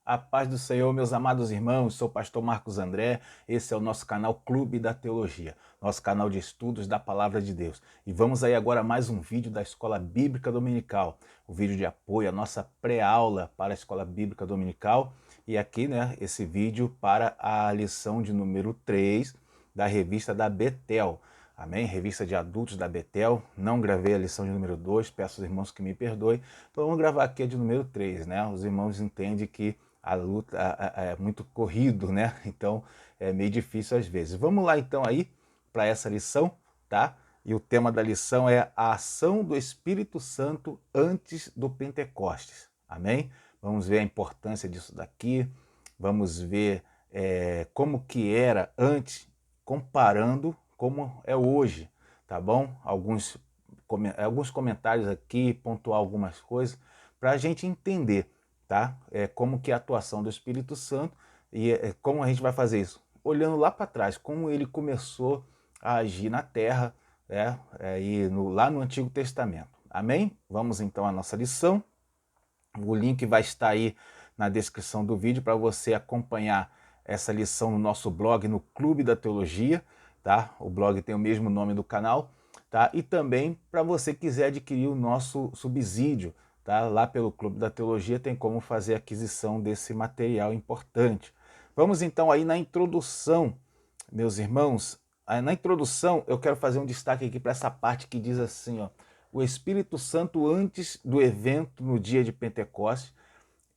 A paz do Senhor, meus amados irmãos, sou o pastor Marcos André, esse é o nosso canal Clube da Teologia, nosso canal de estudos da Palavra de Deus. E vamos aí agora a mais um vídeo da Escola Bíblica Dominical, o vídeo de apoio à nossa pré-aula para a Escola Bíblica Dominical. E aqui, esse vídeo para a lição de número 3 da revista da Betel. Amém? Revista de adultos da Betel. Não gravei a lição de número 2, peço aos irmãos que me perdoem. Então vamos gravar aqui a de número 3, né? Os irmãos entendem que a luta é muito corrido, né? Então é meio difícil às vezes. Vamos lá então aí para essa lição, tá? E o tema da lição é a ação do Espírito Santo antes do Pentecostes. Amém? Vamos ver a importância disso daqui. Vamos ver como que era antes, comparando como é hoje, tá bom? Alguns comentários aqui, pontuar algumas coisas para a gente entender, tá? Como que é a atuação do Espírito Santo e como a gente vai fazer isso? Olhando lá para trás, como ele começou a agir na terra, lá no Antigo Testamento. Amém? Vamos então à nossa lição. O link vai estar aí na descrição do vídeo para você acompanhar essa lição no nosso blog, no Clube da Teologia, tá? O blog tem o mesmo nome do canal, tá? E também para você quiser adquirir o nosso subsídio, tá? Lá pelo Clube da Teologia tem como fazer a aquisição desse material importante. Vamos então aí na introdução, meus irmãos. Na introdução eu quero fazer um destaque aqui para essa parte que diz assim, ó: o Espírito Santo antes do evento no dia de Pentecostes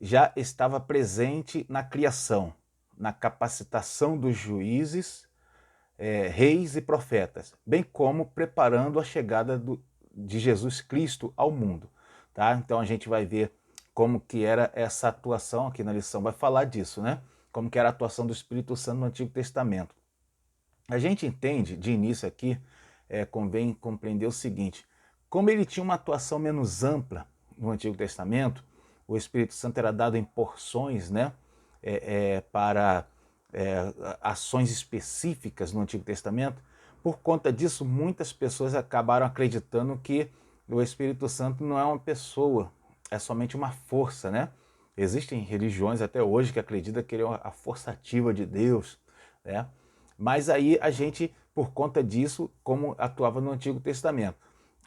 já estava presente na criação, na capacitação dos juízes, reis e profetas, bem como preparando a chegada de Jesus Cristo ao mundo. Tá? Então a gente vai ver como que era essa atuação, aqui na lição vai falar disso, né? Como que era a atuação do Espírito Santo no Antigo Testamento. A gente entende, de início aqui, convém compreender o seguinte: como ele tinha uma atuação menos ampla no Antigo Testamento, o Espírito Santo era dado em porções, né, para ações específicas no Antigo Testamento. Por conta disso, muitas pessoas acabaram acreditando que o Espírito Santo não é uma pessoa, é somente uma força, né? Existem religiões até hoje que acreditam que ele é a força ativa de Deus, né? Mas aí a gente, por conta disso, como atuava no Antigo Testamento.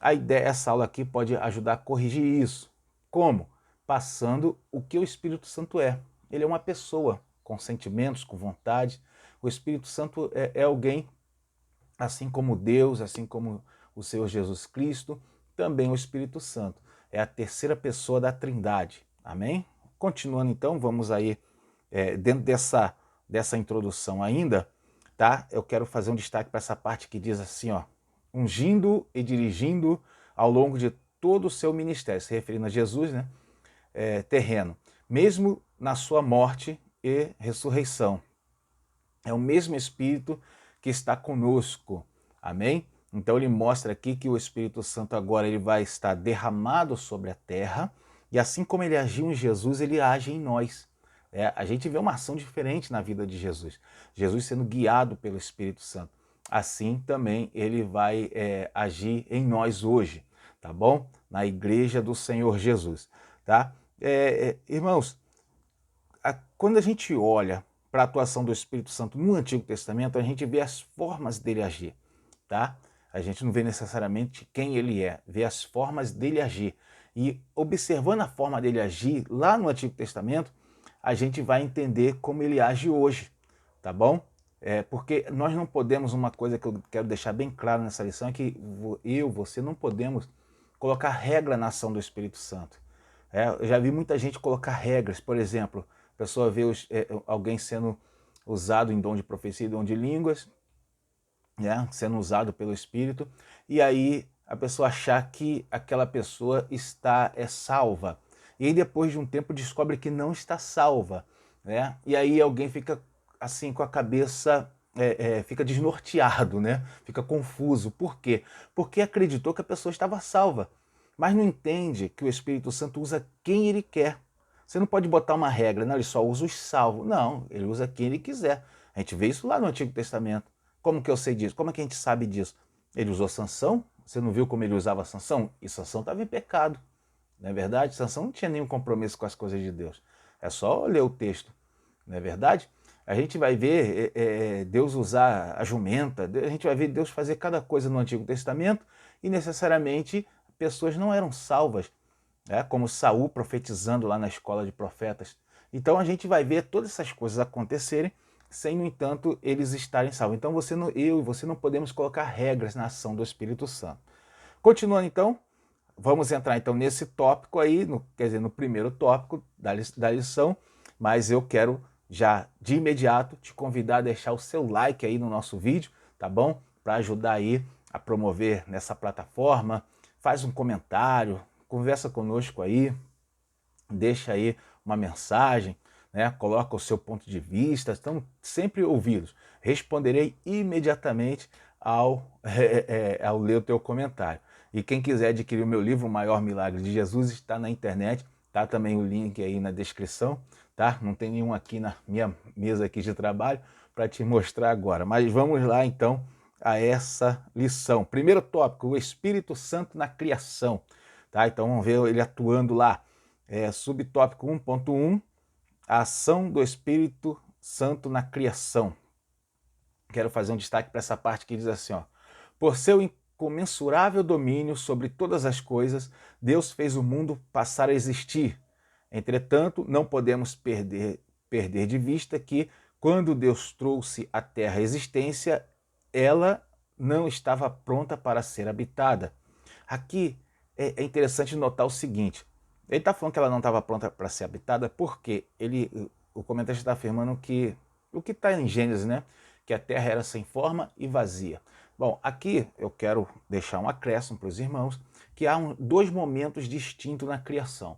A ideia, essa aula aqui pode ajudar a corrigir isso. Como? Passando o que o Espírito Santo é. Ele é uma pessoa com sentimentos, com vontade. O Espírito Santo é alguém, assim como Deus, assim como o Senhor Jesus Cristo, também o Espírito Santo. É a terceira pessoa da Trindade. Amém? Continuando então, vamos aí, dentro dessa introdução ainda, tá? Eu quero fazer um destaque para essa parte que diz assim, ó: ungindo e dirigindo ao longo de todo o seu ministério, se referindo a Jesus, né? Terreno, mesmo na sua morte e ressurreição. É o mesmo Espírito que está conosco. Amém? Então ele mostra aqui que o Espírito Santo agora ele vai estar derramado sobre a terra, e assim como ele agiu em Jesus, ele age em nós. A gente vê uma ação diferente na vida de Jesus. Jesus sendo guiado pelo Espírito Santo. Assim também ele vai agir em nós hoje, tá bom? Na igreja do Senhor Jesus, tá? Irmãos, quando a gente olha para a atuação do Espírito Santo no Antigo Testamento, a gente vê as formas dele agir, tá? A gente não vê necessariamente quem ele é, vê as formas dele agir. E observando a forma dele agir lá no Antigo Testamento, a gente vai entender como ele age hoje, tá bom? Porque nós não podemos, uma coisa que eu quero deixar bem claro nessa lição é que você não podemos colocar regra na ação do Espírito Santo. Eu já vi muita gente colocar regras, por exemplo, a pessoa vê alguém sendo usado em dom de profecia e dom de línguas, né, sendo usado pelo Espírito, e aí a pessoa achar que aquela pessoa está salva. E aí depois de um tempo descobre que não está salva, né? E aí alguém fica assim com a cabeça, fica desnorteado, né? Fica confuso. Por quê? Porque acreditou que a pessoa estava salva, mas não entende que o Espírito Santo usa quem ele quer. Você não pode botar uma regra, não, ele só usa os salvos. Não, ele usa quem ele quiser. A gente vê isso lá no Antigo Testamento. Como que eu sei disso? Como é que a gente sabe disso? Ele usou Sansão? Você não viu como ele usava Sansão? E Sansão estava em pecado, não é verdade? Sansão não tinha nenhum compromisso com as coisas de Deus. É só ler o texto, não é verdade? A gente vai ver Deus usar a jumenta, a gente vai ver Deus fazer cada coisa no Antigo Testamento e necessariamente pessoas não eram salvas, né? Como Saul profetizando lá na escola de profetas. Então a gente vai ver todas essas coisas acontecerem sem, no entanto, eles estarem salvos. Então eu e você não podemos colocar regras na ação do Espírito Santo. Continuando então, vamos entrar então nesse tópico aí, quer dizer, no primeiro tópico da lição, mas eu quero já de imediato te convidar a deixar o seu like aí no nosso vídeo, tá bom? Para ajudar aí a promover nessa plataforma, faz um comentário, conversa conosco aí, deixa aí uma mensagem, né? Coloca o seu ponto de vista, estão sempre ouvidos. Responderei imediatamente ao ler o teu comentário. E quem quiser adquirir o meu livro, O Maior Milagre de Jesus, está na internet, tá também o link aí na descrição, tá? Não tem nenhum aqui na minha mesa aqui de trabalho para te mostrar agora. Mas vamos lá então a essa lição. Primeiro tópico, o Espírito Santo na criação, tá? Então vamos ver ele atuando lá. Subtópico 1.1, a ação do Espírito Santo na criação. Quero fazer um destaque para essa parte que diz assim, ó: por seu incomensurável domínio sobre todas as coisas, Deus fez o mundo passar a existir. Entretanto, não podemos perder de vista que, quando Deus trouxe à Terra a existência, ela não estava pronta para ser habitada. Aqui é interessante notar o seguinte: ele está falando que ela não estava pronta para ser habitada porque o comentarista está afirmando que o que está em Gênesis, né? Que a terra era sem forma e vazia. Bom, aqui eu quero deixar um acréscimo para os irmãos que há dois momentos distintos na criação.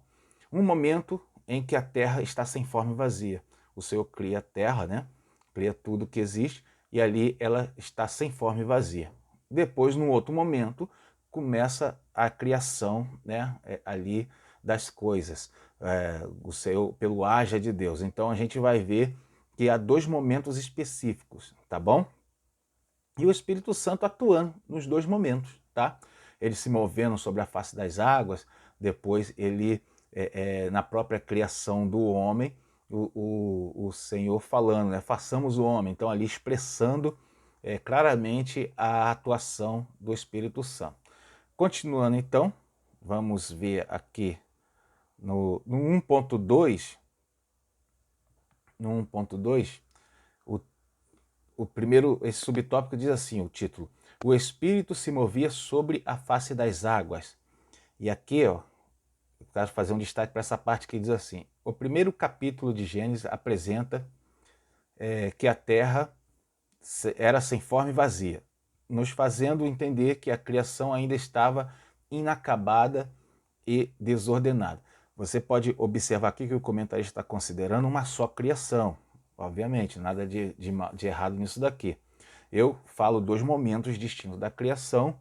Um momento em que a terra está sem forma e vazia. O Senhor cria a terra, né? Cria tudo que existe e ali ela está sem forma e vazia. Depois, num outro momento, começa a criação, né? Ali das coisas, pelo haja de Deus. Então a gente vai ver que há dois momentos específicos, tá bom? E o Espírito Santo atuando nos dois momentos, tá? Ele se movendo sobre a face das águas, depois ele, na própria criação do homem, o Senhor falando, né? Façamos o homem, então ali expressando claramente a atuação do Espírito Santo. Continuando então, vamos ver aqui no 1.2, o primeiro, esse subtópico diz assim, o título: o Espírito se movia sobre a face das águas. E aqui, ó, eu quero fazer um destaque para essa parte que diz assim: o primeiro capítulo de Gênesis apresenta que a terra era sem forma e vazia, nos fazendo entender que a criação ainda estava inacabada e desordenada. Você pode observar aqui que o comentarista está considerando uma só criação. Obviamente, nada de errado nisso daqui. Eu falo dois momentos distintos da criação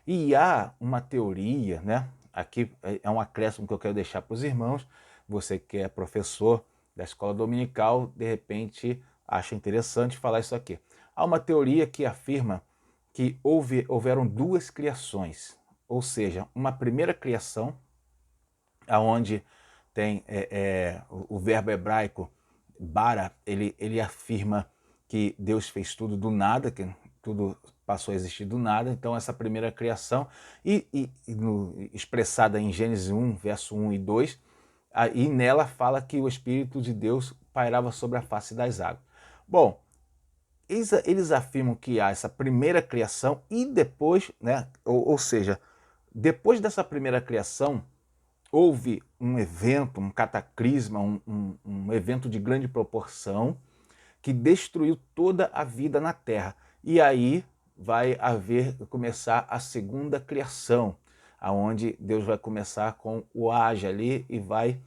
e há uma teoria, né? Aqui é um acréscimo que eu quero deixar para os irmãos. Você que é professor da escola dominical, de repente acha interessante falar isso aqui. Há uma teoria que afirma que houveram duas criações, ou seja, uma primeira criação, aonde tem o verbo hebraico bara, ele afirma que Deus fez tudo do nada, que tudo passou a existir do nada. Então essa primeira criação, expressada em Gênesis 1, verso 1 e 2, e nela fala que o Espírito de Deus pairava sobre a face das águas. Bom, eles afirmam que há essa primeira criação e depois, né, ou seja, depois dessa primeira criação, houve um evento, um cataclisma, um evento de grande proporção que destruiu toda a vida na Terra. E aí vai começar a segunda criação, aonde Deus vai começar com o haja ali e vai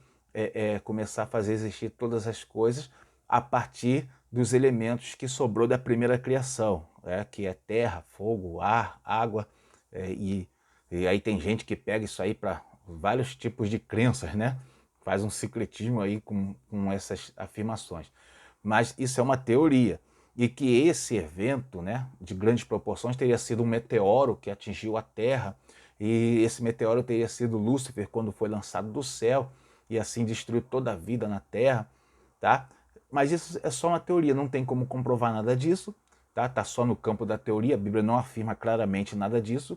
começar a fazer existir todas as coisas a partir dos elementos que sobrou da primeira criação, que é terra, fogo, ar, água, e aí tem gente que pega isso aí para vários tipos de crenças, né? Faz um secretismo aí com essas afirmações. Mas isso é uma teoria. E que esse evento, né, de grandes proporções teria sido um meteoro que atingiu a Terra, e esse meteoro teria sido Lúcifer quando foi lançado do céu, e assim destruiu toda a vida na Terra, tá? Mas isso é só uma teoria, não tem como comprovar nada disso, tá? Tá só no campo da teoria, a Bíblia não afirma claramente nada disso,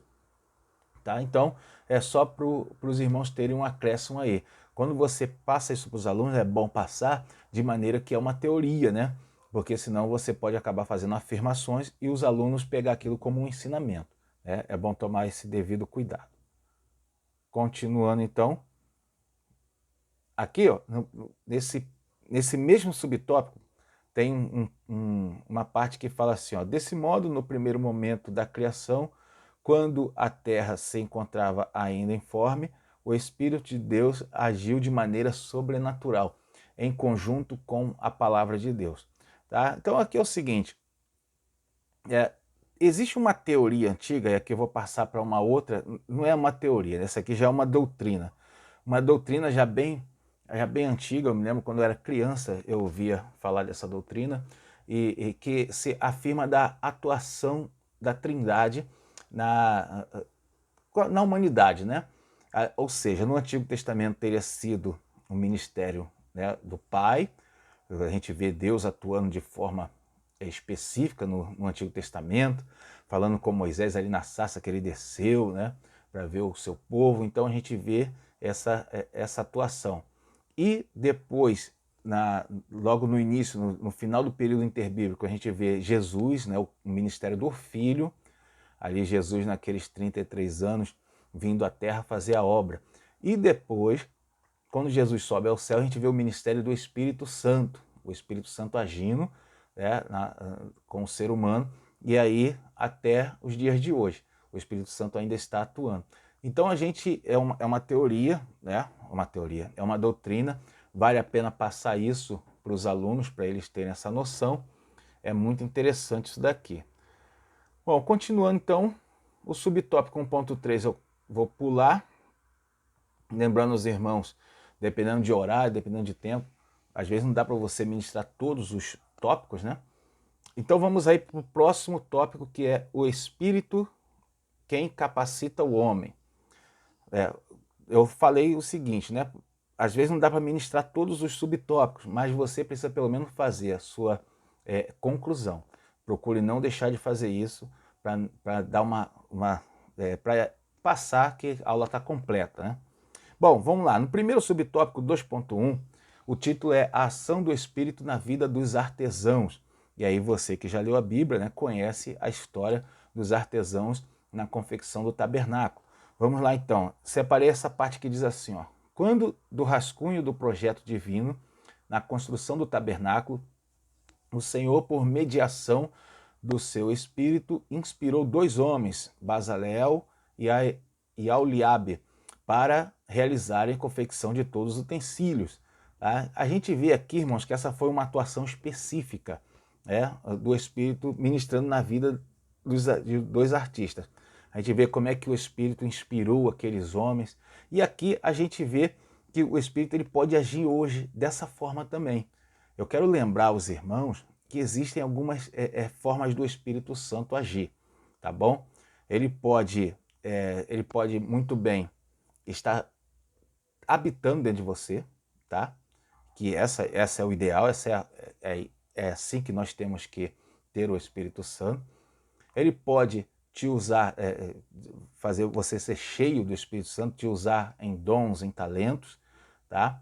tá? Então, é só para os irmãos terem um acréscimo aí. Quando você passa isso para os alunos, é bom passar de maneira que é uma teoria, né? Porque senão você pode acabar fazendo afirmações e os alunos pegar aquilo como um ensinamento, né? É bom tomar esse devido cuidado. Continuando então, aqui ó, nesse mesmo subtópico, tem uma parte que fala assim, ó, desse modo, no primeiro momento da criação, quando a terra se encontrava ainda informe, o Espírito de Deus agiu de maneira sobrenatural, em conjunto com a palavra de Deus. Tá? Então aqui é o seguinte, existe uma teoria antiga, e aqui eu vou passar para uma outra, não é uma teoria, essa aqui já é uma doutrina já bem antiga. Eu me lembro quando eu era criança, eu ouvia falar dessa doutrina, e que se afirma da atuação da Trindade na humanidade, né? Ou seja, no Antigo Testamento teria sido o ministério, né, do Pai. A gente vê Deus atuando de forma específica no Antigo Testamento, falando com Moisés ali na sarça que ele desceu, né, para ver o seu povo. Então a gente vê essa atuação. E depois, logo no início, no final do período interbíblico, a gente vê Jesus, né, o ministério do Filho, ali Jesus naqueles 33 anos, vindo à Terra fazer a obra. E depois, quando Jesus sobe ao céu, a gente vê o ministério do Espírito Santo, o Espírito Santo agindo, né, com o ser humano, e aí até os dias de hoje. O Espírito Santo ainda está atuando. Então a gente, é uma teoria, né? É uma doutrina, vale a pena passar isso para os alunos, para eles terem essa noção. É muito interessante isso daqui. Bom, continuando então, o subtópico 1.3 eu vou pular, lembrando os irmãos, dependendo de horário, dependendo de tempo, às vezes não dá para você ministrar todos os tópicos, né? Então vamos aí para o próximo tópico, que é o Espírito, quem capacita o homem. Eu falei o seguinte, né? Às vezes não dá para ministrar todos os subtópicos, mas você precisa pelo menos fazer a sua conclusão. Procure não deixar de fazer isso para dar para passar que a aula está completa, né? Bom, vamos lá. No primeiro subtópico 2.1, o título é A Ação do Espírito na Vida dos Artesãos. E aí você que já leu a Bíblia, né, conhece a história dos artesãos na confecção do tabernáculo. Vamos lá então. Separei essa parte que diz assim, ó: quando do rascunho do projeto divino na construção do tabernáculo, o Senhor, por mediação do seu Espírito, inspirou dois homens, Bazaleel e Aholiabe, para realizarem a confecção de todos os utensílios. Tá? A gente vê aqui, irmãos, que essa foi uma atuação específica, né, do Espírito ministrando na vida de dois artistas. A gente vê como é que o Espírito inspirou aqueles homens. E aqui a gente vê que o Espírito ele pode agir hoje dessa forma também. Eu quero lembrar os irmãos que existem algumas formas do Espírito Santo agir, tá bom? Ele pode muito bem estar habitando dentro de você, tá? Que essa é o ideal, é assim que nós temos que ter o Espírito Santo. Ele pode te usar, fazer você ser cheio do Espírito Santo, te usar em dons, em talentos, tá?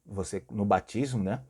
Você no batismo, né?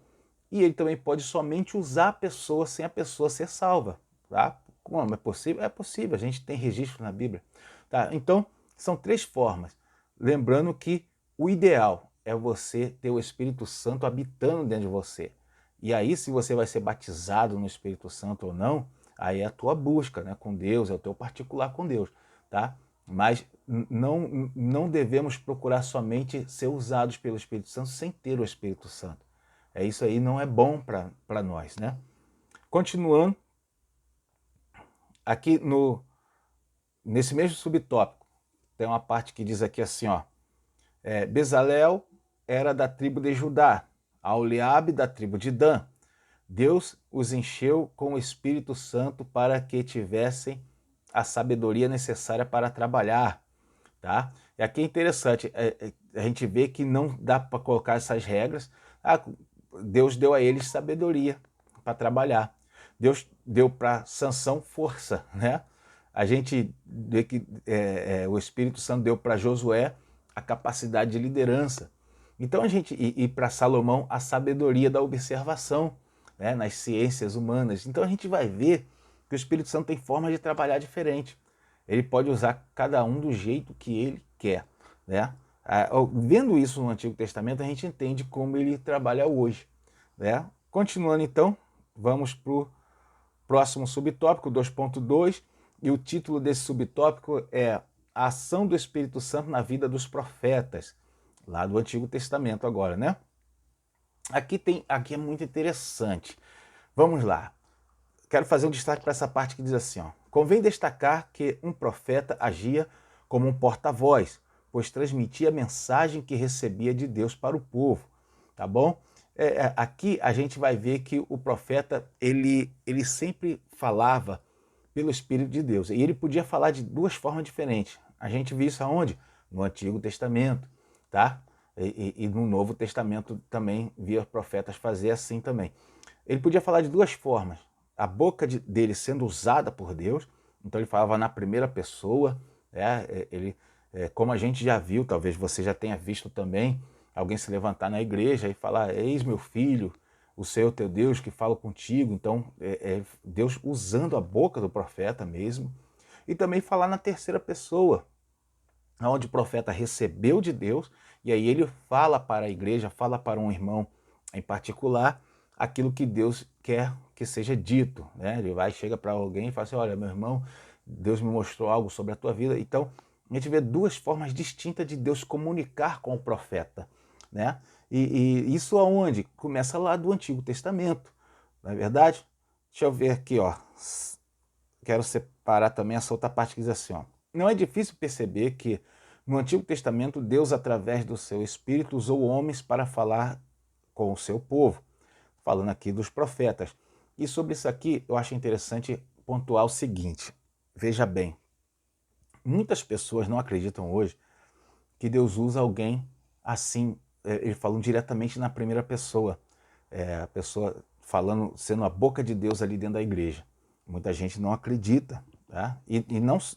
E ele também pode somente usar a pessoa sem a pessoa ser salva, tá? Como é possível? É possível, a gente tem registro na Bíblia, tá? Então, são três formas. Lembrando que o ideal é você ter o Espírito Santo habitando dentro de você. E aí, se você vai ser batizado no Espírito Santo ou não, aí é a tua busca, né, com Deus, é o teu particular com Deus, tá? Mas não devemos procurar somente ser usados pelo Espírito Santo sem ter o Espírito Santo. Isso aí não é bom para nós, né? Continuando, aqui nesse mesmo subtópico, tem uma parte que diz aqui assim, ó: Bezalel era da tribo de Judá, Aholiabe da tribo de Dan. Deus os encheu com o Espírito Santo para que tivessem a sabedoria necessária para trabalhar, tá? E aqui é interessante, a gente vê que não dá para colocar essas regras. Deus deu a eles sabedoria para trabalhar. Deus deu para Sansão força, né? A gente vê que o Espírito Santo deu para Josué a capacidade de liderança. Então a gente, e para Salomão, a sabedoria da observação, né, nas ciências humanas. Então a gente vai ver que o Espírito Santo tem forma de trabalhar diferente. Ele pode usar cada um do jeito que ele quer, né? Vendo isso no Antigo Testamento, a gente entende como ele trabalha hoje, né? Continuando então, vamos para o próximo subtópico, 2.2, e o título desse subtópico é A Ação do Espírito Santo na Vida dos Profetas, lá do Antigo Testamento agora, né? Aqui é muito interessante. Vamos lá. Quero fazer um destaque para essa parte que diz assim, ó. Convém destacar que um profeta agia como um porta-voz, pois transmitia a mensagem que recebia de Deus para o povo, tá bom? Aqui a gente vai ver que o profeta, ele sempre falava pelo Espírito de Deus, e ele podia falar de duas formas diferentes. A gente viu isso aonde? No Antigo Testamento, tá? E no Novo Testamento também via profetas fazer assim também. Ele podia falar de duas formas. A boca dele sendo usada por Deus, então ele falava na primeira pessoa, como a gente já viu, talvez você já tenha visto também, alguém se levantar na igreja e falar, eis meu filho, o Senhor teu Deus que fala contigo. Então Deus usando a boca do profeta mesmo. E também falar na terceira pessoa, onde o profeta recebeu de Deus, e aí ele fala para a igreja, fala para um irmão em particular, aquilo que Deus quer que seja dito, né? Ele chega para alguém e fala assim, olha, meu irmão, Deus me mostrou algo sobre a tua vida. Então, a gente vê duas formas distintas de Deus comunicar com o profeta, né? E isso aonde? Começa lá do Antigo Testamento, não é verdade? Deixa eu ver aqui, ó. Quero separar também essa outra parte que diz assim, ó. Não é difícil perceber que no Antigo Testamento Deus, através do seu Espírito, usou homens para falar com o seu povo, falando aqui dos profetas. E sobre isso aqui eu acho interessante pontuar o seguinte, veja bem, muitas pessoas não acreditam hoje que Deus usa alguém assim, ele falando diretamente na primeira pessoa, a pessoa falando, sendo a boca de Deus ali dentro da igreja. Muita gente não acredita, tá? E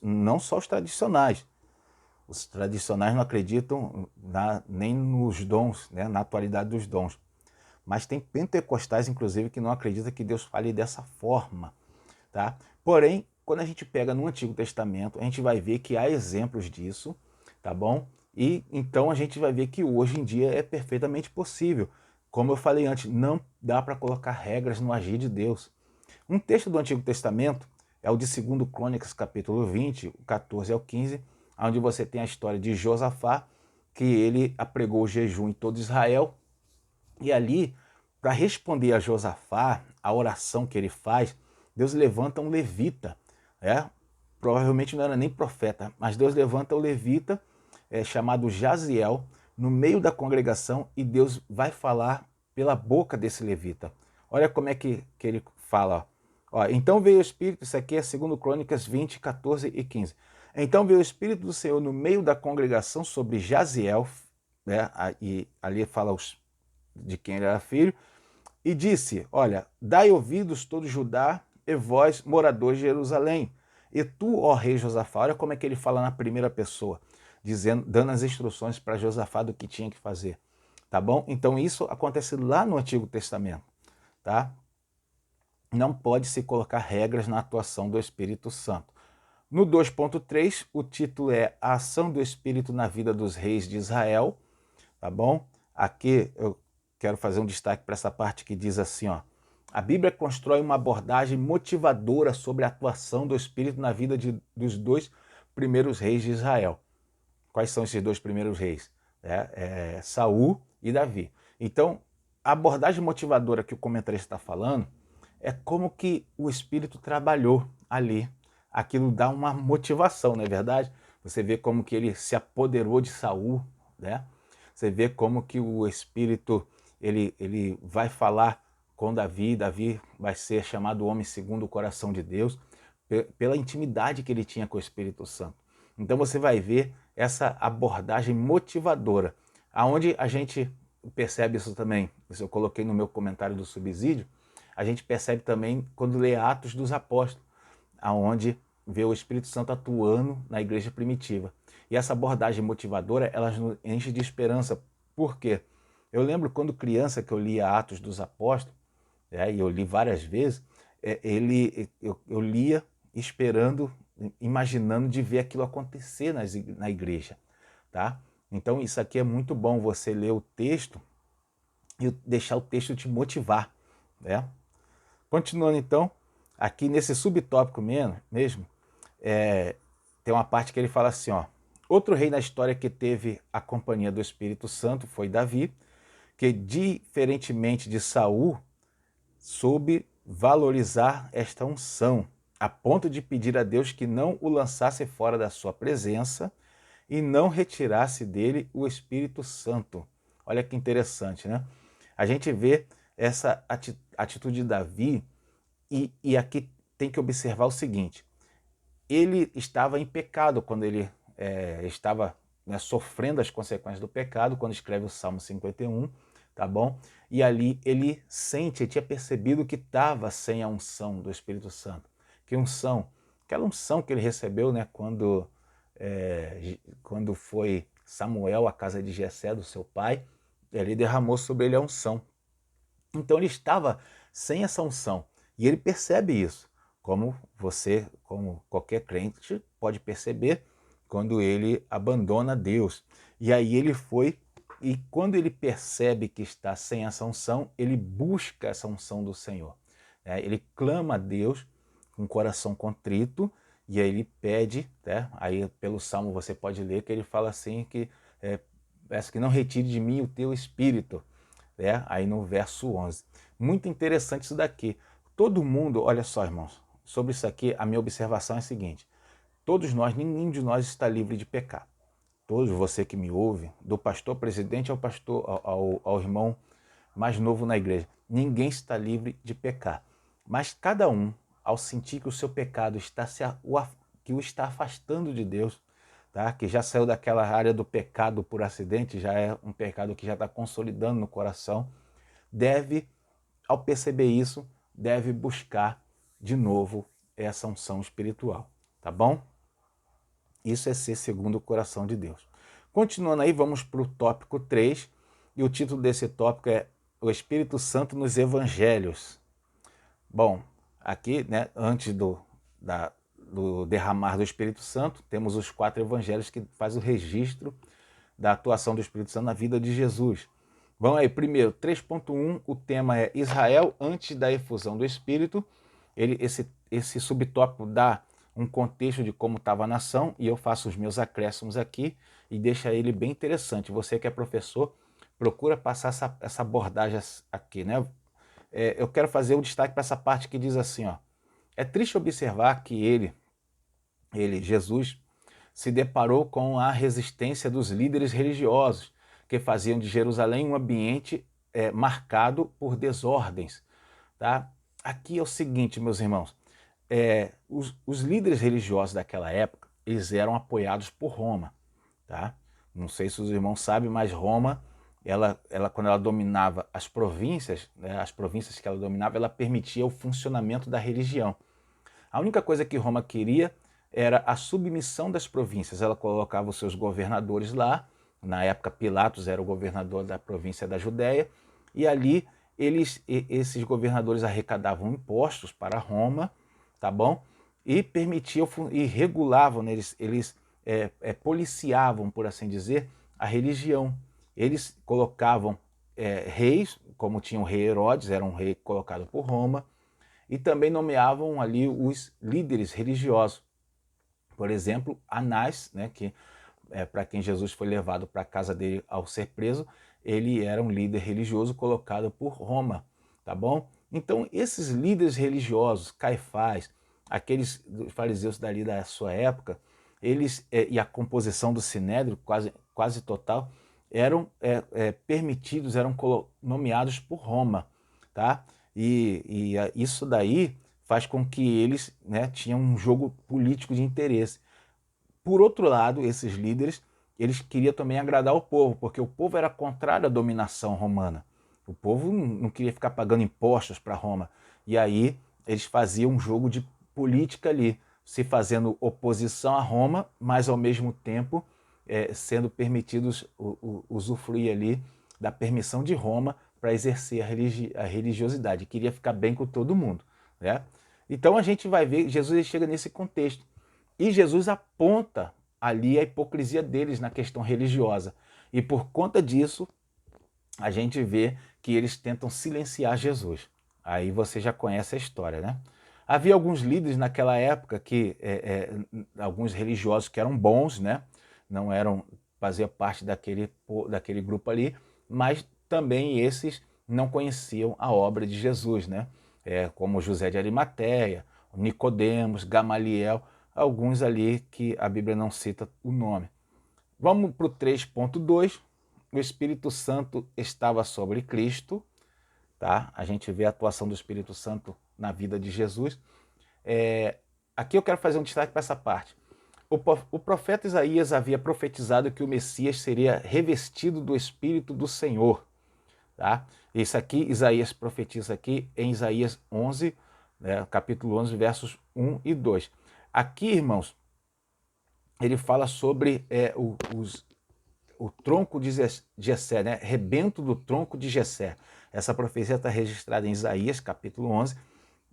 não só os tradicionais. Os tradicionais não acreditam nem nos dons, né, na atualidade dos dons. Mas tem pentecostais, inclusive, que não acreditam que Deus fale dessa forma, tá? Porém, quando a gente pega no Antigo Testamento, a gente vai ver que há exemplos disso, tá bom? E então a gente vai ver que hoje em dia é perfeitamente possível. Como eu falei antes, não dá para colocar regras no agir de Deus. Um texto do Antigo Testamento é o de 2 Crônicas, capítulo 20, o 14 ao 15, onde você tem a história de Josafá, que ele apregou o jejum em todo Israel. E ali, para responder a Josafá, a oração que ele faz, Deus levanta um levita, provavelmente não era nem profeta, mas Deus levanta o levita, chamado Jaziel, no meio da congregação, e Deus vai falar pela boca desse levita. Olha como é que ele fala, ó. Então veio o Espírito, isso aqui é 2 Crônicas 20, 14 e 15. Então veio o Espírito do Senhor no meio da congregação sobre Jaziel, e ali fala de quem ele era filho, e disse, olha, dai ouvidos todo Judá e vós, moradores de Jerusalém, e tu, ó rei Josafá. Olha como é que ele fala na primeira pessoa, dando as instruções para Josafá do que tinha que fazer, tá bom? Então isso acontece lá no Antigo Testamento, tá? Não pode se colocar regras na atuação do Espírito Santo. No 2.3, o título é A Ação do Espírito na Vida dos Reis de Israel, tá bom? Aqui eu quero fazer um destaque para essa parte que diz assim, ó. A Bíblia constrói uma abordagem motivadora sobre a atuação do Espírito na vida dos dois primeiros reis de Israel. Quais são esses dois primeiros reis? Saul e Davi. Então, a abordagem motivadora que o comentarista está falando é como que o Espírito trabalhou ali. Aquilo dá uma motivação, não é verdade? Você vê como que ele se apoderou de Saul, né? Você vê como que o Espírito ele vai falar com Davi. Davi vai ser chamado homem segundo o coração de Deus, pela intimidade que ele tinha com o Espírito Santo. Então você vai ver essa abordagem motivadora. Aonde a gente percebe isso também, isso eu coloquei no meu comentário do subsídio, a gente percebe também quando lê Atos dos Apóstolos, aonde vê o Espírito Santo atuando na igreja primitiva. E essa abordagem motivadora, ela nos enche de esperança. Por quê? Eu lembro quando criança que eu lia Atos dos Apóstolos, e eu li várias vezes, eu lia esperando, imaginando de ver aquilo acontecer na igreja, tá? Então isso aqui é muito bom, você ler o texto e deixar o texto te motivar, né? Continuando então, aqui nesse subtópico mesmo, tem uma parte que ele fala assim, ó, outro rei na história que teve a companhia do Espírito Santo foi Davi, que diferentemente de Saul, soube valorizar esta unção, a ponto de pedir a Deus que não o lançasse fora da sua presença e não retirasse dele o Espírito Santo. Olha que interessante, né? A gente vê essa atitude de Davi e aqui tem que observar o seguinte, ele estava em pecado quando ele estava, né, sofrendo as consequências do pecado, quando escreve o Salmo 51, tá bom? E ali ele sente, ele tinha percebido que estava sem a unção do Espírito Santo. Que unção? Aquela unção que ele recebeu, né, quando foi Samuel à casa de Jessé, do seu pai, ele derramou sobre ele a unção. Então ele estava sem essa unção. E ele percebe isso, como você, como qualquer crente, pode perceber quando ele abandona Deus. E aí ele foi, e quando ele percebe que está sem essa unção, ele busca essa unção do Senhor. Ele clama a Deus com o coração contrito, e aí ele pede, né? Aí pelo Salmo você pode ler que ele fala assim que peço que não retire de mim o teu espírito. Aí no verso 11. Muito interessante isso daqui. Todo mundo, olha só, irmãos, sobre isso aqui, a minha observação é a seguinte: todos nós, nenhum de nós está livre de pecar. Todos, você que me ouve, do pastor presidente ao pastor, ao irmão mais novo na igreja, ninguém está livre de pecar. Mas cada um, ao sentir que o seu pecado que o está afastando de Deus, tá? Que já saiu daquela área do pecado por acidente, já é um pecado que já está consolidando no coração, deve, ao perceber isso, deve buscar de novo essa unção espiritual, tá bom? Isso é ser segundo o coração de Deus. Continuando aí, vamos para o tópico 3, e o título desse tópico é O Espírito Santo nos Evangelhos. Bom, aqui, né, antes do derramar do Espírito Santo, temos os 4 evangelhos que faz o registro da atuação do Espírito Santo na vida de Jesus. Vamos aí, primeiro, 3.1, o tema é Israel antes da efusão do Espírito. Esse subtópico dá um contexto de como estava a nação, e eu faço os meus acréscimos aqui e deixa ele bem interessante. Você que é professor, procura passar essa abordagem aqui, né? Eu quero fazer um destaque para essa parte que diz assim, ó, é triste observar que Jesus, se deparou com a resistência dos líderes religiosos, que faziam de Jerusalém um ambiente marcado por desordens. Tá? Aqui é o seguinte, meus irmãos, os líderes religiosos daquela época, eles eram apoiados por Roma. Tá? Não sei se os irmãos sabem, mas Roma, quando ela dominava as províncias, né, as províncias que ela dominava, ela permitia o funcionamento da religião. A única coisa que Roma queria era a submissão das províncias. Ela colocava os seus governadores lá, na época Pilatos era o governador da província da Judéia, e ali esses governadores arrecadavam impostos para Roma, tá bom? E permitiam e regulavam, né? Eles policiavam, por assim dizer, a religião. Eles colocavam reis, como tinha o rei Herodes, era um rei colocado por Roma, e também nomeavam ali os líderes religiosos. Por exemplo, Anás, né, que para quem Jesus foi levado para a casa dele ao ser preso, ele era um líder religioso colocado por Roma, tá bom? Então, esses líderes religiosos, Caifás, aqueles fariseus dali da sua época, eles e a composição do sinédrio quase total eram permitidos, eram nomeados por Roma, tá? E isso daí faz com que eles, né, tinham um jogo político de interesse. Por outro lado, esses líderes, eles queriam também agradar o povo, porque o povo era contrário à dominação romana. O povo não queria ficar pagando impostos para Roma. E aí eles faziam um jogo de política ali, se fazendo oposição a Roma, mas ao mesmo tempo sendo permitidos usufruir ali da permissão de Roma para exercer a religiosidade. Queria ficar bem com todo mundo, né? Então a gente vai ver, Jesus chega nesse contexto. E Jesus aponta ali a hipocrisia deles na questão religiosa. E por conta disso, a gente vê que eles tentam silenciar Jesus. Aí você já conhece a história, né? Havia alguns líderes naquela época que alguns religiosos que eram bons, né? Não eram fazia parte daquele grupo ali, mas também esses não conheciam a obra de Jesus, né? Como José de Arimateia, Nicodemos, Gamaliel, alguns ali que a Bíblia não cita o nome. Vamos para o 3.2. O Espírito Santo estava sobre Cristo, tá? A gente vê a atuação do Espírito Santo na vida de Jesus. Aqui eu quero fazer um destaque para essa parte. O profeta Isaías havia profetizado que o Messias seria revestido do Espírito do Senhor. Tá? Isso aqui, Isaías profetiza aqui em Isaías 11, né, capítulo 11, versos 1 e 2. Aqui, irmãos, ele fala sobre o tronco de Jessé, né? Rebento do tronco de Jessé. Essa profecia está registrada em Isaías, capítulo 11,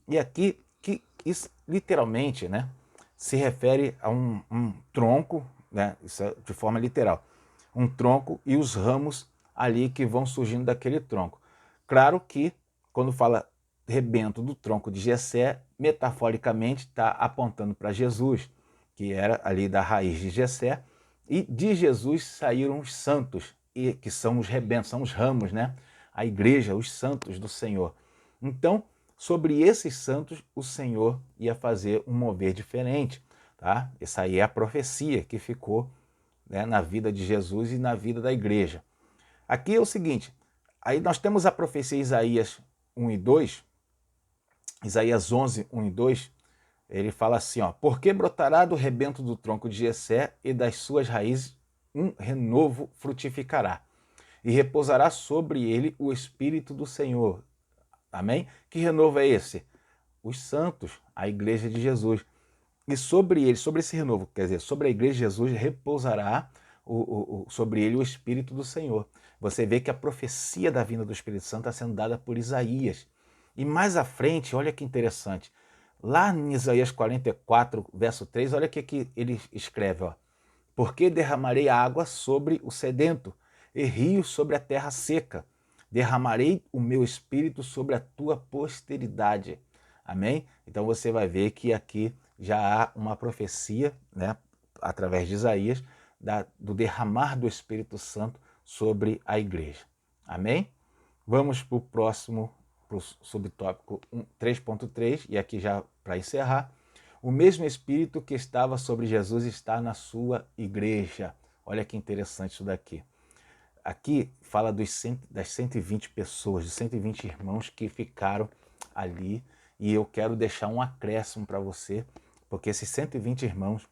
e aqui, que isso, literalmente, né, se refere a um tronco, né, isso é de forma literal, um tronco e os ramos ali que vão surgindo daquele tronco. Claro que, quando fala rebento do tronco de Jessé, metaforicamente está apontando para Jesus, que era ali da raiz de Jessé, e de Jesus saíram os santos, que são os rebentos, são os ramos, né? A igreja, os santos do Senhor. Então, sobre esses santos, o Senhor ia fazer um mover diferente, tá? Essa aí é a profecia que ficou, né, na vida de Jesus e na vida da igreja. Aqui é o seguinte, aí nós temos a profecia Isaías 1 e 2, Isaías 11, 1 e 2, ele fala assim, ó, porque brotará do rebento do tronco de Jessé e das suas raízes um renovo frutificará, e repousará sobre ele o Espírito do Senhor. Amém? Que renovo é esse? Os santos, a igreja de Jesus. E sobre ele, sobre esse renovo, quer dizer, sobre a igreja de Jesus, repousará sobre ele o Espírito do Senhor. Você vê que a profecia da vinda do Espírito Santo está sendo dada por Isaías. E mais à frente, olha que interessante, lá em Isaías 44, verso 3, olha o que ele escreve, ó. Porque derramarei água sobre o sedento e rios sobre a terra seca. Derramarei o meu espírito sobre a tua posteridade. Amém? Então você vai ver que aqui já há uma profecia, né, através de Isaías, do derramar do Espírito Santo sobre a igreja. Amém? Vamos para o próximo, para o subtópico 3.3, e aqui já para encerrar. O mesmo Espírito que estava sobre Jesus está na sua igreja. Olha que interessante isso daqui. Aqui fala das 120 pessoas, dos 120 irmãos que ficaram ali, e eu quero deixar um acréscimo para você, porque esses 120 irmãos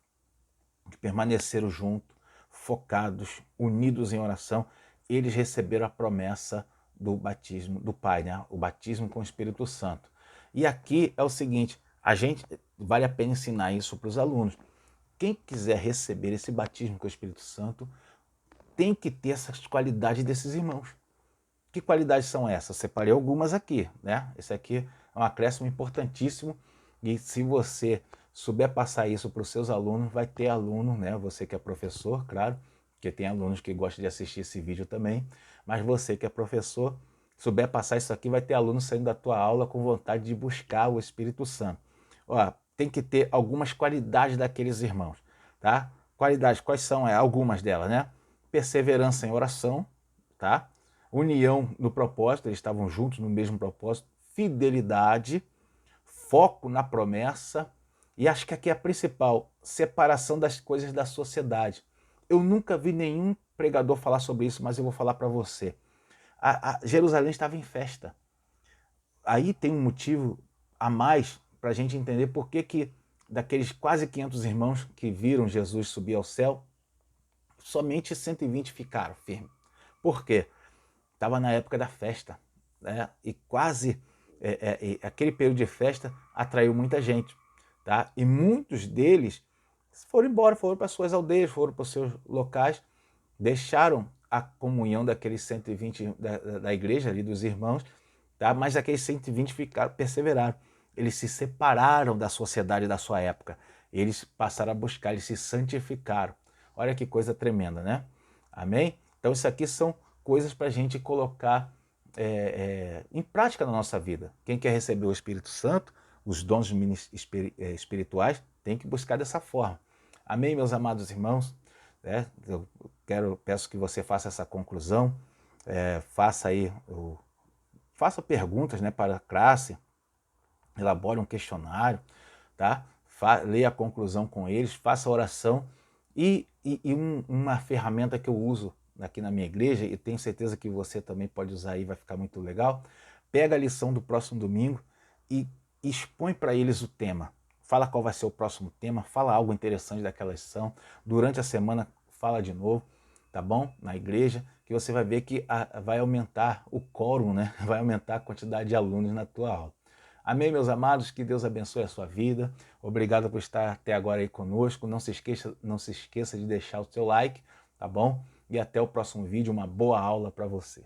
que permaneceram juntos, focados, unidos em oração, eles receberam a promessa do batismo do Pai, né? O batismo com o Espírito Santo. E aqui é o seguinte, vale a pena ensinar isso para os alunos. Quem quiser receber esse batismo com o Espírito Santo tem que ter essas qualidades desses irmãos. Que qualidades são essas? Separei algumas aqui, né? Esse aqui é um acréscimo importantíssimo, e se você souber passar isso para os seus alunos, vai ter aluno, né? Você que é professor, claro, porque tem alunos que gostam de assistir esse vídeo também, mas você que é professor, souber passar isso aqui, vai ter aluno saindo da tua aula com vontade de buscar o Espírito Santo. Ó, tem que ter algumas qualidades daqueles irmãos, tá? Qualidades, quais são? Algumas delas, né? Perseverança em oração, tá? União no propósito, eles estavam juntos no mesmo propósito, fidelidade, foco na promessa, e acho que aqui é a principal, separação das coisas da sociedade. Eu nunca vi nenhum pregador falar sobre isso, mas eu vou falar para você. Jerusalém estava em festa. Aí tem um motivo a mais para a gente entender por que daqueles quase 500 irmãos que viram Jesus subir ao céu, somente 120 ficaram firmes. Por quê? Estava na época da festa, né? E quase aquele período de festa atraiu muita gente, tá? E muitos deles foram embora, foram para suas aldeias, foram para os seus locais, deixaram a comunhão daqueles 120 da igreja ali, dos irmãos, tá? Mas aqueles 120 ficaram, perseveraram. Eles se separaram da sociedade da sua época. Eles passaram a buscar, eles se santificaram. Olha que coisa tremenda, né? Amém? Então isso aqui são coisas para a gente colocar em prática na nossa vida. Quem quer receber o Espírito Santo, os dons espirituais, tem que buscar dessa forma. Amém, meus amados irmãos? Eu peço que você faça essa conclusão, faça perguntas, né, para a classe, elabore um questionário, tá? Leia a conclusão com eles, faça a oração e uma ferramenta que eu uso aqui na minha igreja, e tenho certeza que você também pode usar aí, vai ficar muito legal. Pega a lição do próximo domingo e expõe para eles o tema. Fala qual vai ser o próximo tema, fala algo interessante daquela lição. Durante a semana, fala de novo, tá bom? Na igreja, que você vai ver que vai aumentar o quórum, né? Vai aumentar a quantidade de alunos na tua aula. Amém, meus amados? Que Deus abençoe a sua vida. Obrigado por estar até agora aí conosco. Não se esqueça de deixar o seu like, tá bom? E até o próximo vídeo. Uma boa aula para você.